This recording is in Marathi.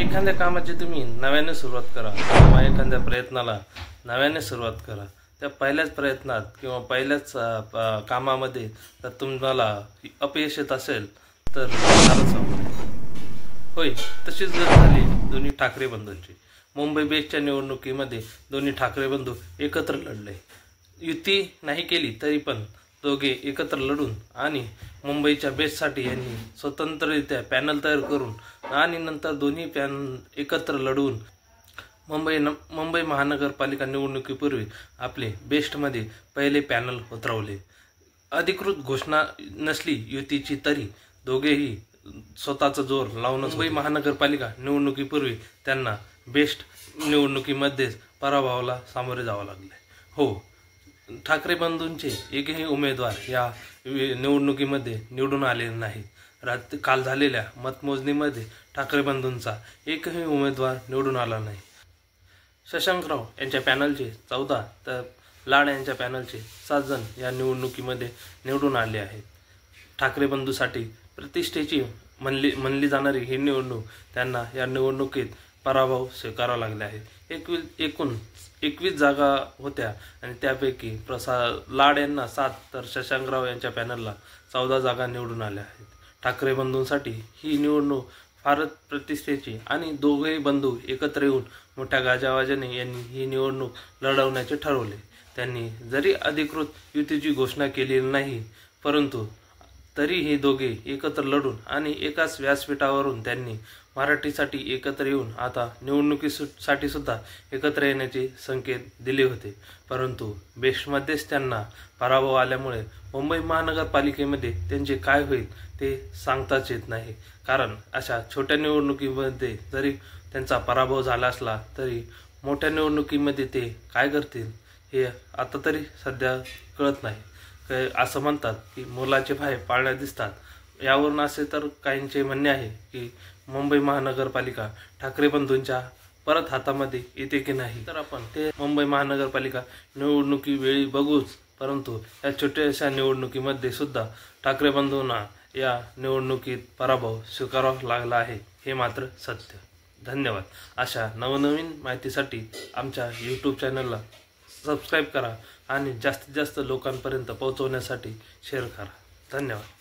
एखाद्या कामाची तुम्ही नव्याने सुरुवात करा किंवा एखाद्या प्रयत्नाला नव्याने सुरुवात करा। त्या पहिल्याच प्रयत्नात किंवा पहिल्याच कामामध्ये जर तुम्हाला अपयश येत असेल तर फारच अवघड आहे। होय, तशीच जर झाली दोन्ही ठाकरे बंधूंची। मुंबई बेस्टच्या निवडणुकीमध्ये दोन्ही ठाकरे बंधू एकत्र लढले। युती नाही केली तरी पण दोघे एकत्र लढून आणि मुंबईच्या बेस्टसाठी यांनी स्वतंत्ररित्या पॅनल तयार करून आणि नंतर दोन्ही एकत्र लढून मुंबई महानगरपालिका निवडणुकीपूर्वी आपले बेस्टमध्ये पहिले पॅनल उतरवले। अधिकृत घोषणा नसली युतीची तरी दोघेही स्वतःचा जोर लावून मुंबई महानगरपालिका निवडणुकीपूर्वी त्यांना बेस्ट निवडणुकीमध्ये पराभवाला सामोरे जावं लागले। हो, ठाकरे बंधूंचे एकही उमेदवार या निवडणुकीमध्ये निवडून आलेले नाही। काल झालेल्या मतमोजणीमध्ये ठाकरे बंधूंचा एकही उमेदवार निवडून आला नाही। शशांकराव यांच्या पॅनलचे 14 तर लाड यांच्या पॅनलचे 7 जण या निवडणुकीमध्ये निवडून आले आहेत। ठाकरे बंधूसाठी प्रतिष्ठेची म्हणली जाणारी ही निवडणूक त्यांना या निवडणुकीत पराभव स्वीकारावा लागला आहे। एकूण 21 जागा होत्या आणि त्यापैकी लाड यांना 7 तर शशांकराव यांच्या पॅनलला 14 जागा निवडून आल्या आहेत। ठाकरे बंधूंसाठी ही निवडणूक फारच प्रतिष्ठेची आणि दोघेही बंधू एकत्र येऊन मोठ्या गाजावाजाने यांनी ही निवडणूक लढवण्याचे ठरवले। त्यांनी जरी अधिकृत युतीची घोषणा केलेली नाही परंतु तरीही दोघे एकत्र लढून आणि एकाच व्यासपीठावरून त्यांनी मराठीसाठी एकत्र येऊन आता निवडणुकीसाठी सुद्धा एकत्र येण्याचे संकेत दिले होते। परंतु बेस्टमध्येच त्यांना पराभव आल्यामुळे मुंबई महानगरपालिकेमध्ये त्यांचे काय होईल ते सांगताच येत नाही। कारण अशा छोट्या निवडणुकीमध्ये जरी त्यांचा पराभव झाला असला तरी मोठ्या निवडणुकीमध्ये ते काय करतील हे आता तरी सध्या कळत नाही। असं म्हणतात की मुलाचे भाई पाळण्यात दिसतात। यावरून असे तर काहींचे म्हणणे आहे की मुंबई महानगरपालिका ठाकरे बंधूंच्या परत हातामध्ये येते की नाही, तर आपण ते मुंबई महानगरपालिका निवडणुकी वेळी बघूच। परंतु या छोट्याशा निवडणुकीमध्ये सुद्धा ठाकरे बंधूंना या निवडणुकीत पराभव स्वीकारावा लागला आहे हे मात्र सत्य। धन्यवाद। अशा नवनवीन माहितीसाठी आमच्या यूट्यूब चॅनलला सबस्क्राईब करा आणि जास्तीत जास्त लोकांपर्यंत पोहोचवण्यासाठी शेअर करा। धन्यवाद।